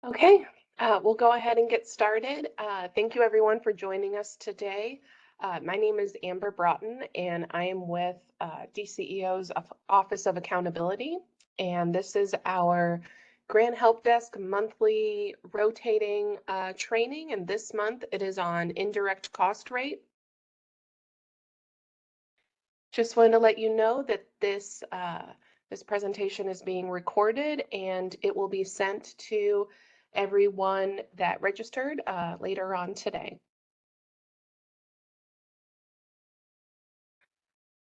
Okay, we'll go ahead and get started. Thank you everyone for joining us today. My name is Amber Broughton and I am with DCEO's Office of Accountability. And this is our Grant Help Desk monthly rotating training. And this month it is on indirect cost rate. Just wanted to let you know that this presentation is being recorded and it will be sent to everyone that registered later on today.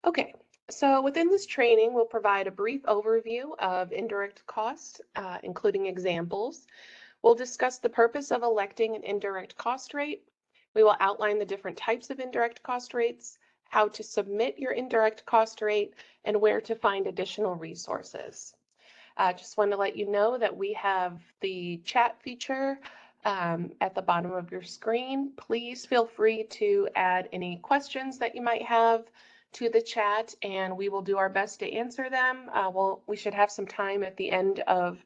Okay, so within this training, we'll provide a brief overview of indirect costs, including examples. We'll discuss the purpose of electing an indirect cost rate. We will outline the different types of indirect cost rates, how to submit your indirect cost rate, and where to find additional resources. Just want to let you know that we have the chat feature at the bottom of your screen. Please feel free to add any questions that you might have to the chat, and we will do our best to answer them. We should have some time at the end of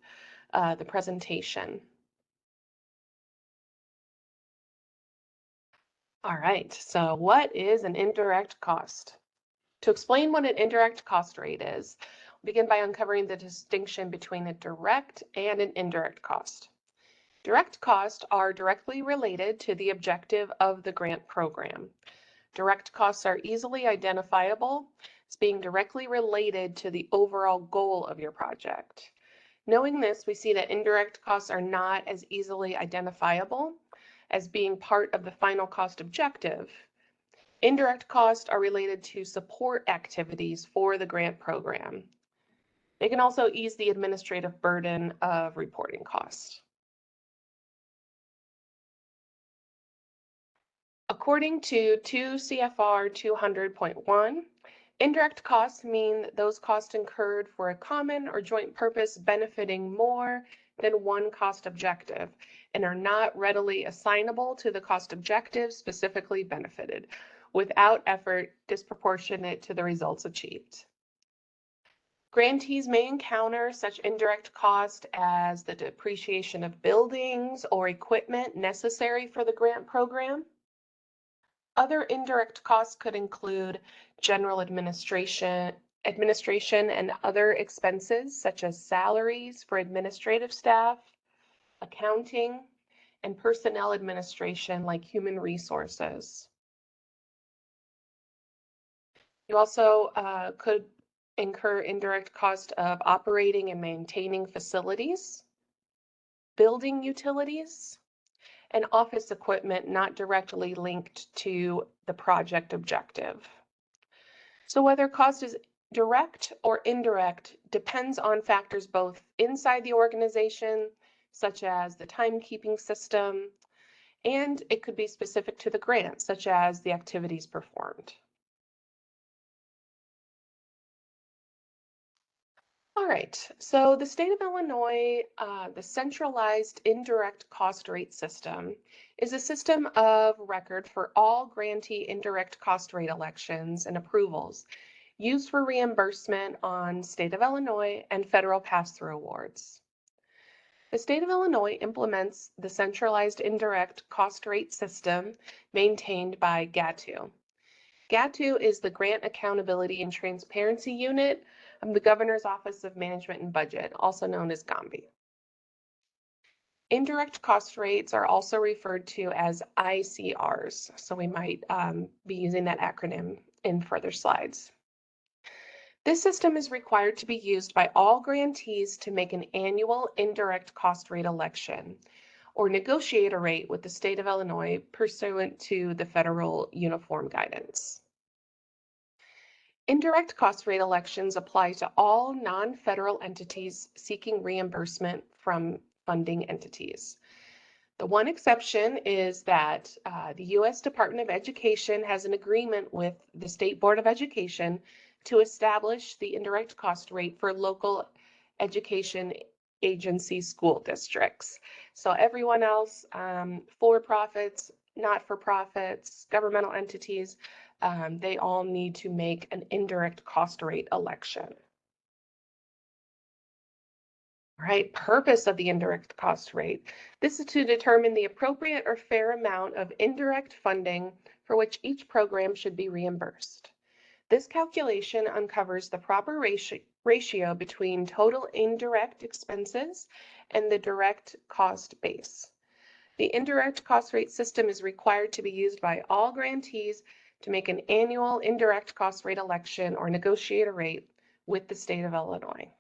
the presentation. All right, so what is an indirect cost? To explain what an indirect cost rate is, we'll begin by uncovering the distinction between a direct and an indirect cost. Direct costs are directly related to the objective of the grant program. Direct costs are easily identifiable as being directly related to the overall goal of your project. Knowing this, we see that indirect costs are not as easily identifiable as being part of the final cost objective. Indirect costs are related to support activities for the grant program. They can also ease the administrative burden of reporting costs. According to 2 CFR 200.1, indirect costs mean those costs incurred for a common or joint purpose benefiting more than one cost objective and are not readily assignable to the cost objective specifically benefited, without effort disproportionate to the results achieved. Grantees may encounter such indirect cost as the depreciation of buildings or equipment necessary for the grant program. Other indirect costs could include general administration and other expenses such as salaries for administrative staff, accounting, and personnel administration like human resources. You also could incur indirect cost of operating and maintaining facilities, building utilities, and office equipment not directly linked to the project objective. So whether cost is direct or indirect depends on factors both inside the organization, such as the timekeeping system, and it could be specific to the grant, such as the activities performed. All right, so the state of Illinois, the centralized indirect cost rate system is a system of record for all grantee indirect cost rate elections and approvals used for reimbursement on state of Illinois and federal pass-through awards. The state of Illinois implements the centralized indirect cost rate system maintained by GATU. GATU is the Grant Accountability and Transparency Unit of the Governor's Office of Management and Budget, also known as GOMBI. Indirect cost rates are also referred to as ICRs, so we might be using that acronym in further slides. This system is required to be used by all grantees to make an annual indirect cost rate election or negotiate a rate with the state of Illinois pursuant to the federal uniform guidance. Indirect cost rate elections apply to all non-federal entities seeking reimbursement from funding entities. The one exception is that the U.S. Department of Education has an agreement with the State Board of Education to establish the indirect cost rate for local education agency school districts. So everyone else, for-profits, not-for-profits, governmental entities, they all need to make an indirect cost rate election. Right, purpose of the indirect cost rate. This is to determine the appropriate or fair amount of indirect funding for which each program should be reimbursed. This calculation uncovers the proper ratio between total indirect expenses and the direct cost base. The indirect cost rate system is required to be used by all grantees to make an annual indirect cost rate election or negotiate a rate with the state of Illinois.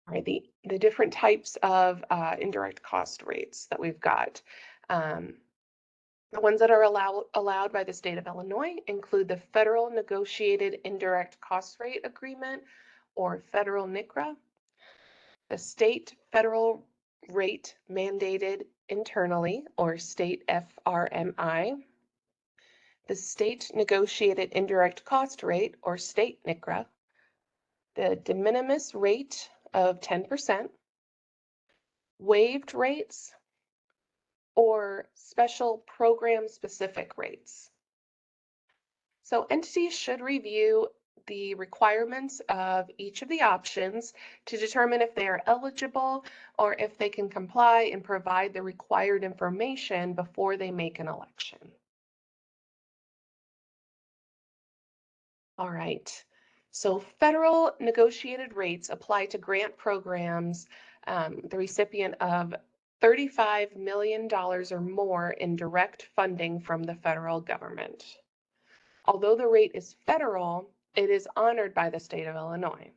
All right, the different types of indirect cost rates that we've got. Um, the ones that are allowed by the state of Illinois include the Federal Negotiated Indirect Cost Rate Agreement, or federal NICRA, the state federal rate mandated internally, or state FRMI, the state negotiated indirect cost rate, or state NICRA, the de minimis rate of 10%, waived rates, or special program specific rates. So entities should review the requirements of each of the options to determine if they are eligible or if they can comply and provide the required information before they make an election. All right. So federal negotiated rates apply to grant programs, the recipient of $35 million or more in direct funding from the federal government. Although the rate is federal, it is honored by the state of Illinois.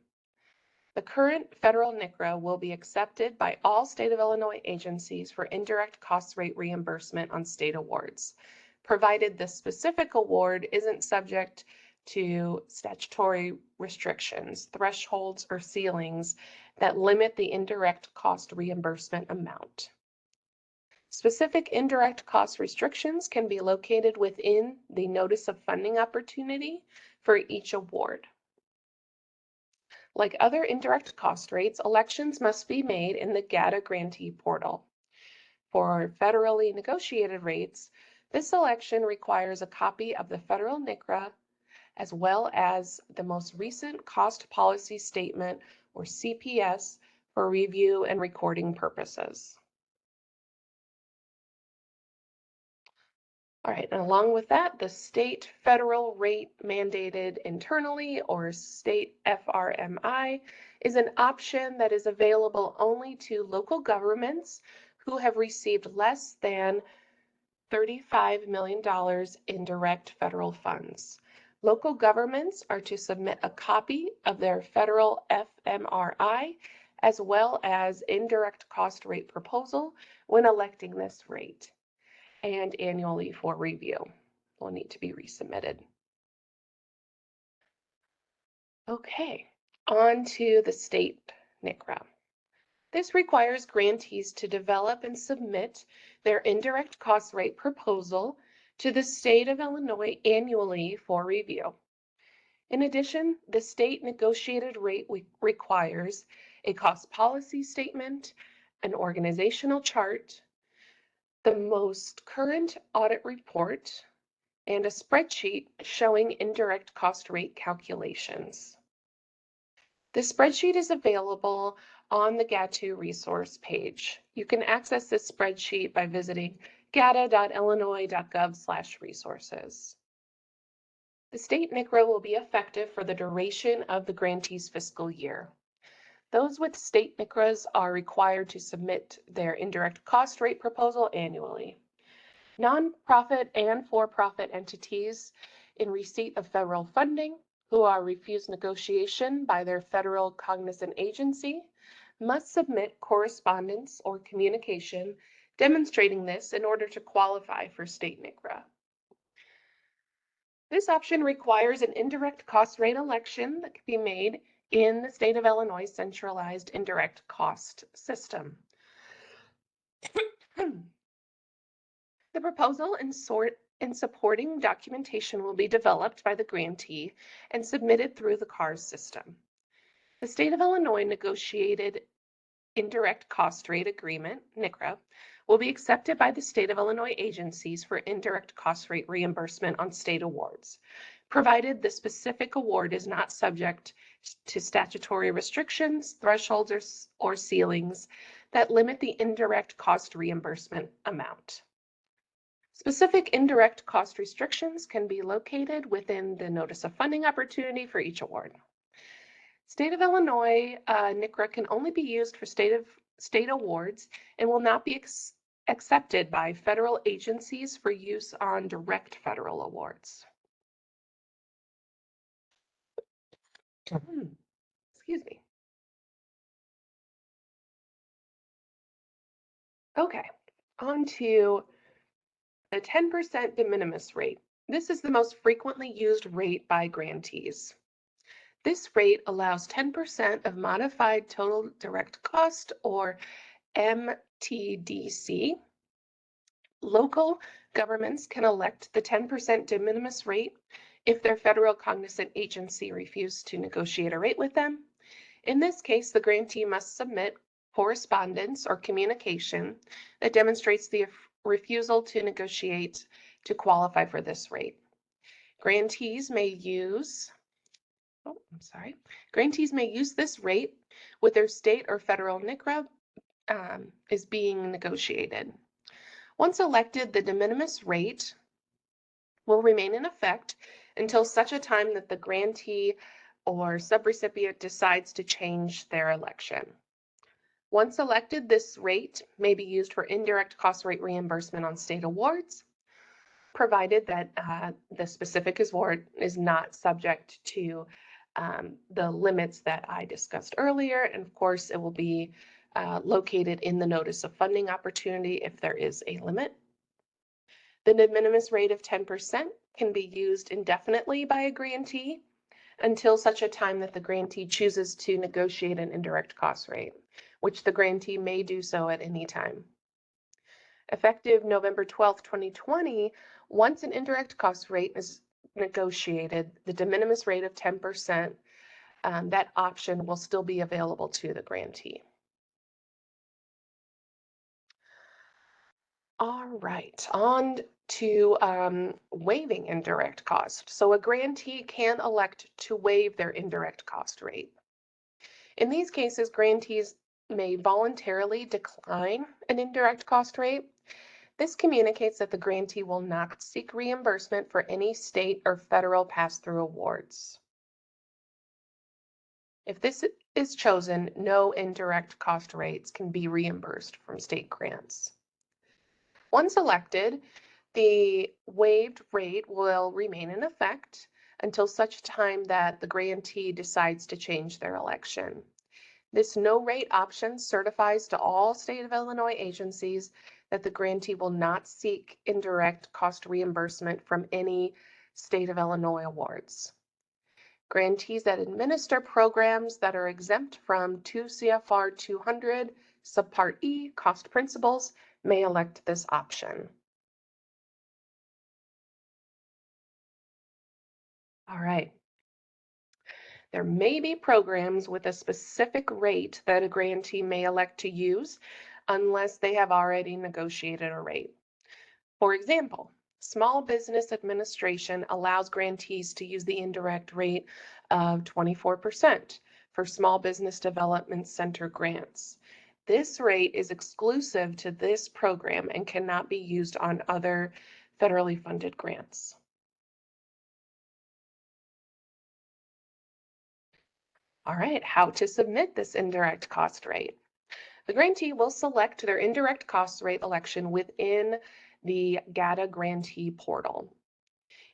The current federal NICRA will be accepted by all state of Illinois agencies for indirect cost rate reimbursement on state awards, provided the specific award isn't subject to statutory restrictions, thresholds, or ceilings that limit the indirect cost reimbursement amount. Specific indirect cost restrictions can be located within the Notice of Funding Opportunity for each award. Like other indirect cost rates, elections must be made in the GATA grantee portal. For federally negotiated rates, this election requires a copy of the federal NICRA as well as the most recent Cost Policy Statement, or CPS, for review and recording purposes. All right, and along with that, the state federal rate mandated internally, or state FRMI, is an option that is available only to local governments who have received less than $35 million in direct federal funds. Local governments are to submit a copy of their federal FMRI as well as indirect cost rate proposal when electing this rate, and annually for review will need to be resubmitted. Okay, on to the state NICRA. This requires grantees to develop and submit their indirect cost rate proposal to the state of Illinois annually for review. In addition, the state negotiated rate requires a cost policy statement, an organizational chart, the most current audit report, and a spreadsheet showing indirect cost rate calculations. The spreadsheet is available on the GATU resource page. You can access this spreadsheet by visiting gata.illinois.gov/resources. The state NICRA will be effective for the duration of the grantee's fiscal year. Those with state NICRAs are required to submit their indirect cost rate proposal annually. Nonprofit and for-profit entities in receipt of federal funding who are refused negotiation by their federal cognizant agency must submit correspondence or communication demonstrating this in order to qualify for state NICRA. This option requires an indirect cost rate election that can be made in the state of Illinois centralized indirect cost system. The proposal and supporting documentation will be developed by the grantee and submitted through the CARS system. The state of Illinois negotiated Indirect Cost Rate Agreement, NICRA, will be accepted by the state of Illinois agencies for indirect cost rate reimbursement on state awards, provided the specific award is not subject to statutory restrictions, thresholds, or ceilings that limit the indirect cost reimbursement amount. Specific indirect cost restrictions can be located within the notice of funding opportunity for each award. State of Illinois NICRA can only be used for state awards and will not be accepted by federal agencies for use on direct federal awards. Excuse me. Okay, on to the 10% de minimis rate. This is the most frequently used rate by grantees. This rate allows 10% of modified total direct cost, or MTDC. Local governments can elect the 10% de minimis rate if their federal cognizant agency refused to negotiate a rate with them. In this case, the grantee must submit correspondence or communication that demonstrates the refusal to negotiate to qualify for this rate. Grantees may use this rate with their state or federal NICRA is being negotiated. Once elected, the de minimis rate will remain in effect until such a time that the grantee or subrecipient decides to change their election. Once elected, this rate may be used for indirect cost rate reimbursement on state awards, provided that the specific award is not subject to the limits that I discussed earlier. And of course, it will be located in the notice of funding opportunity if there is a limit. The de minimis rate of 10% can be used indefinitely by a grantee until such a time that the grantee chooses to negotiate an indirect cost rate, which the grantee may do so at any time. Effective November 12, 2020, once an indirect cost rate is negotiated, the de minimis rate of 10%, that option will still be available to the grantee. All right, on to waiving indirect cost. So a grantee can elect to waive their indirect cost rate. In these cases, grantees may voluntarily decline an indirect cost rate. This communicates that the grantee will not seek reimbursement for any state or federal pass-through awards. If this is chosen, no indirect cost rates can be reimbursed from state grants. Once elected, the waived rate will remain in effect until such time that the grantee decides to change their election. This no rate option certifies to all state of Illinois agencies that the grantee will not seek indirect cost reimbursement from any state of Illinois awards. Grantees that administer programs that are exempt from 2 CFR 200 subpart E cost principles may elect this option. All right. There may be programs with a specific rate that a grantee may elect to use unless they have already negotiated a rate. For example, Small Business Administration allows grantees to use the indirect rate of 24% for Small Business Development Center grants. This rate is exclusive to this program and cannot be used on other federally funded grants. All right, how to submit this indirect cost rate. The grantee will select their indirect cost rate election within the GATA grantee portal.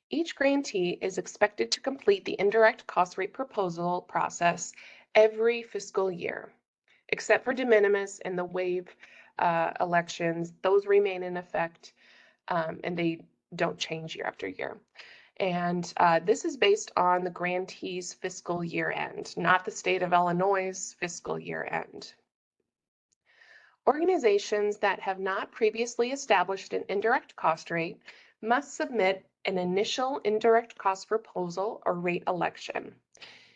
Each grantee is expected to complete the indirect cost rate proposal process every fiscal year, except for de minimis and the waive elections. Those remain in effect and they don't change year after year. And this is based on the grantee's fiscal year end, not the state of Illinois' fiscal year end. Organizations that have not previously established an indirect cost rate must submit an initial indirect cost proposal or rate election.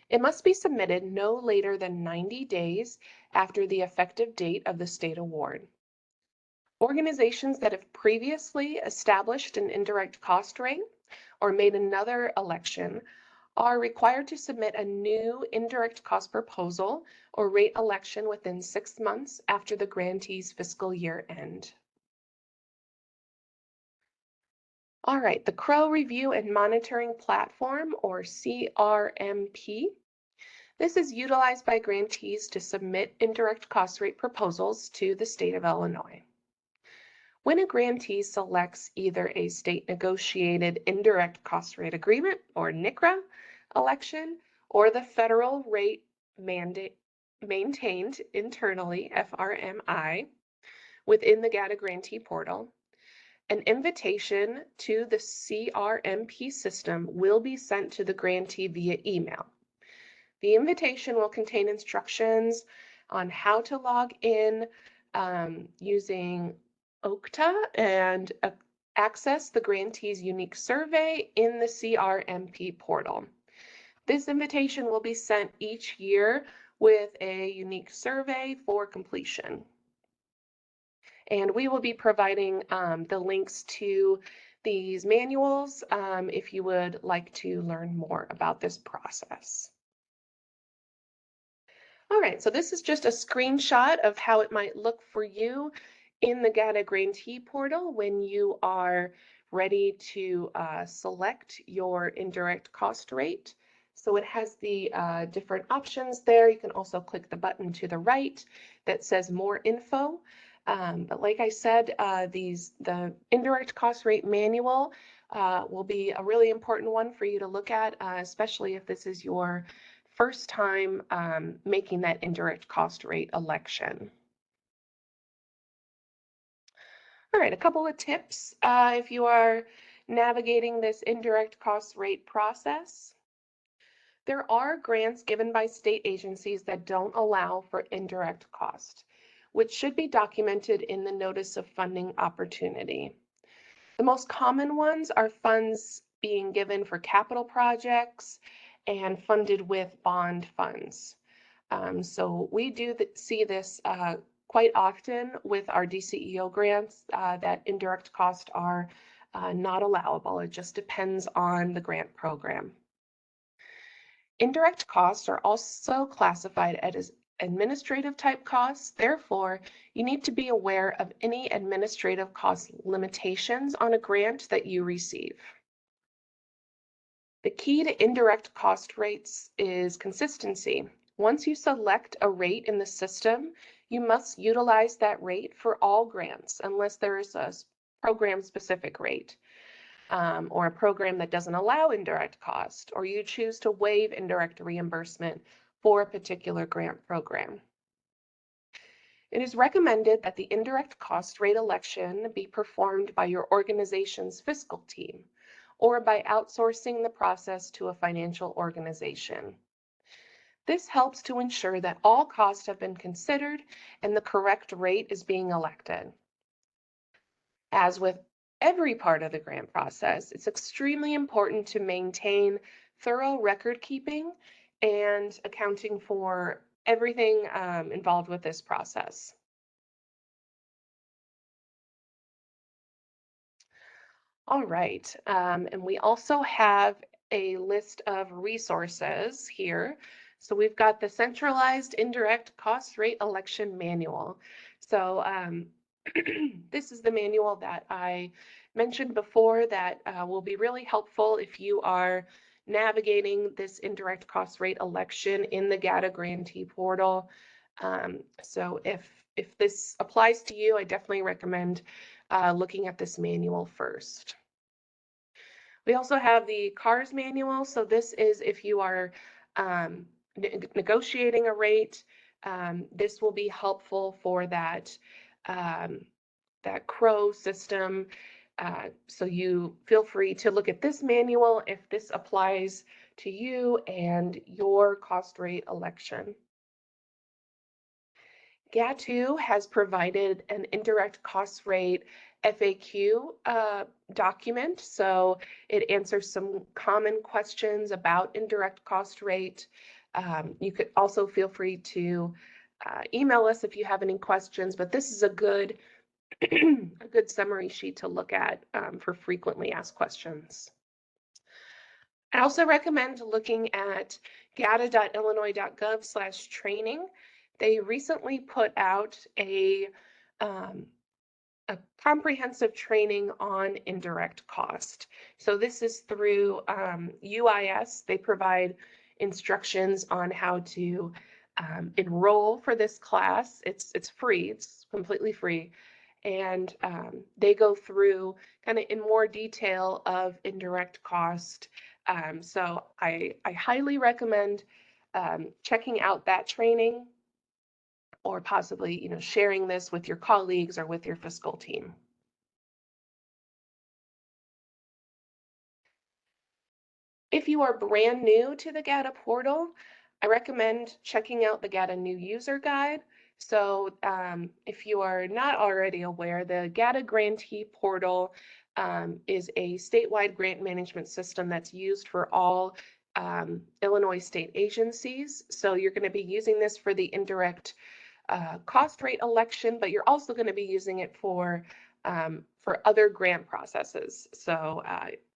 It must be submitted no later than 90 days after the effective date of the state award. Organizations that have previously established an indirect cost rate or made another election are required to submit a new indirect cost proposal or rate election within 6 months after the grantee's fiscal year end. All right, the CRO Review and Monitoring Platform, or CRMP. This is utilized by grantees to submit indirect cost rate proposals to the state of Illinois. When a grantee selects either a state negotiated indirect cost rate agreement, or NICRA, election, or the federal rate mandate maintained internally, FRMI, within the GATA grantee portal, an invitation to the CRMP system will be sent to the grantee via email. The invitation will contain instructions on how to log in using OCTA and access the grantee's unique survey in the CRMP portal. This invitation will be sent each year with a unique survey for completion. And we will be providing the links to these manuals if you would like to learn more about this process. All right, so this is just a screenshot of how it might look for you in the GATA Grantee portal when you are ready to select your indirect cost rate. So it has the different options there. You can also click the button to the right that says more info. But like I said, the indirect cost rate manual will be a really important one for you to look at, especially if this is your first time making that indirect cost rate election. All right, a couple of tips if you are navigating this indirect cost rate process. There are grants given by state agencies that don't allow for indirect cost, which should be documented in the Notice of Funding Opportunity. The most common ones are funds being given for capital projects and funded with bond funds. So we do see this quite often with our DCEO grants that indirect costs are not allowable. It just depends on the grant program. Indirect costs are also classified as administrative type costs. Therefore, you need to be aware of any administrative cost limitations on a grant that you receive. The key to indirect cost rates is consistency. Once you select a rate in the system, you must utilize that rate for all grants unless there is a program-specific rate or a program that doesn't allow indirect cost, or you choose to waive indirect reimbursement for a particular grant program. It is recommended that the indirect cost rate election be performed by your organization's fiscal team or by outsourcing the process to a financial organization. This helps to ensure that all costs have been considered and the correct rate is being elected. As with every part of the grant process, it's extremely important to maintain thorough record keeping and accounting for everything involved with this process. All right, and we also have a list of resources here. So we've got the Centralized Indirect Cost Rate Election Manual. So this is the manual that I mentioned before that will be really helpful if you are navigating this indirect cost rate election in the GATA grantee portal. So if this applies to you, I definitely recommend looking at this manual first. We also have the CARS manual. So this is if you are negotiating a rate, this will be helpful for that, that CRO system. So you feel free to look at this manual if this applies to you and your cost rate election. GATU has provided an indirect cost rate FAQ document, so it answers some common questions about indirect cost rate. You could also feel free to email us if you have any questions, but this is a good a good summary sheet to look at for frequently asked questions. I also recommend looking at gata.illinois.gov/training. They recently put out um, a comprehensive training on indirect cost. So this is through UIS. They provide instructions on how to enroll for this class. It's free. It's completely free. And they go through kind of in more detail of indirect cost. So I highly recommend checking out that training or possibly, sharing this with your colleagues or with your fiscal team. If you are brand new to the GATA portal, I recommend checking out the GATA New User Guide. So if you are not already aware, the GATA Grantee portal is a statewide grant management system that's used for all Illinois state agencies. So you're going to be using this for the indirect cost rate election, but you're also going to be using it for other grant processes. So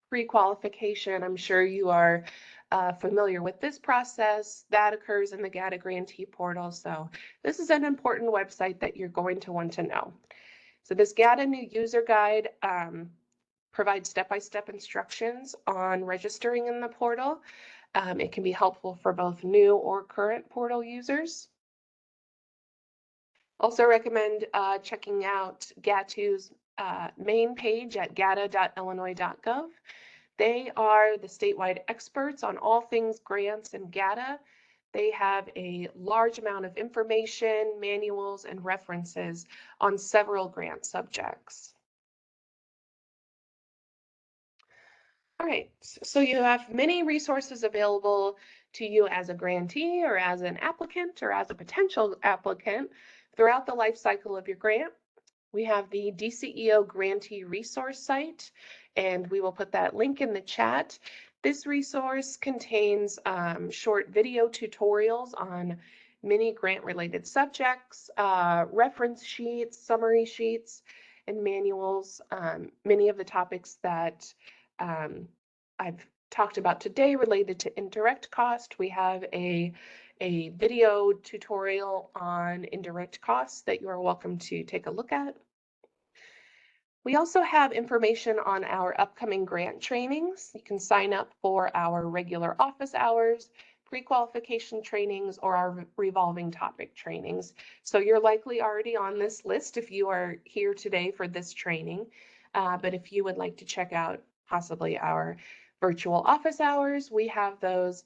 pre-qualification, I'm sure you are familiar with this process. That occurs in the GATA Grantee portal. So this is an important website that you're going to want to know. So this GATA New User Guide provides step-by-step instructions on registering in the portal. It can be helpful for both new or current portal users. Also recommend checking out GATU's main page at gata.illinois.gov. They are the statewide experts on all things grants and GATA. They have a large amount of information, manuals, and references on several grant subjects. All right, so you have many resources available to you as a grantee or as an applicant or as a potential applicant throughout the life cycle of your grant. We have the DCEO Grantee Resource Site, and we will put that link in the chat. This resource contains short video tutorials on many grant-related subjects, reference sheets, summary sheets, and manuals. Many of the topics that I've talked about today related to indirect cost. We have a video tutorial on indirect costs that you are welcome to take a look at. We also have information on our upcoming grant trainings. You can sign up for our regular office hours, pre-qualification trainings, or our revolving topic trainings. So you're likely already on this list if you are here today for this training. But if you would like to check out possibly our virtual office hours, we have those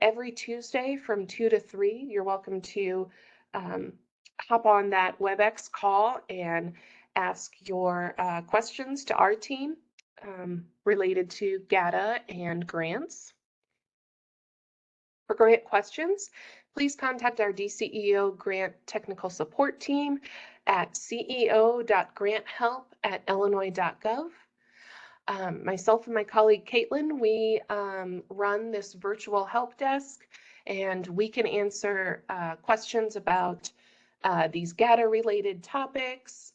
every Tuesday from 2 to 3. You're welcome to hop on that WebEx call and ask your questions to our team related to GATA and grants. For grant questions, please contact our DCEO Grant Technical Support Team at ceo.granthelp@illinois.gov. Myself and my colleague Caitlin, we run this virtual help desk, and we can answer questions about these GATA-related topics,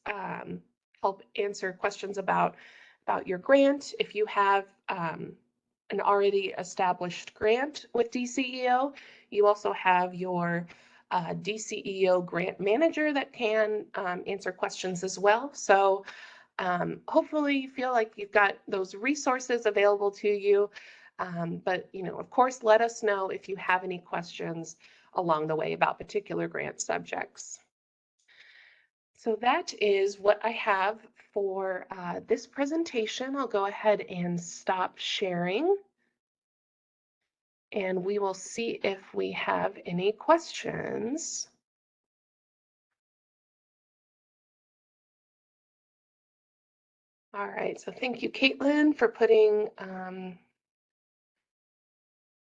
help answer questions about your grant. If you have an already established grant with DCEO, you also have your DCEO grant manager that can answer questions as well. So hopefully you feel like you've got those resources available to you. But, of course, let us know if you have any questions along the way about particular grant subjects. So that is what I have for this presentation. I'll go ahead and stop sharing. And we will see if we have any questions. All right, so thank you, Caitlin, for putting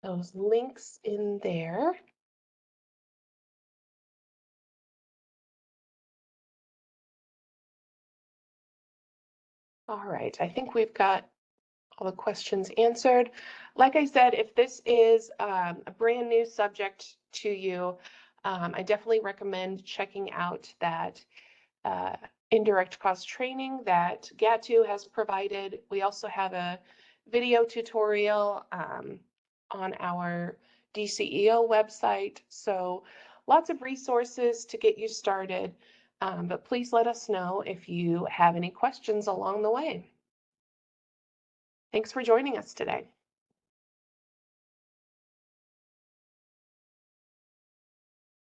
those links in there. All right, I think we've got all the questions answered. Like I said, if this is a brand new subject to you, I definitely recommend checking out that indirect cost training that GATU has provided. We also have a video tutorial on our DCEO website. So lots of resources to get you started, but please let us know if you have any questions along the way. Thanks for joining us today.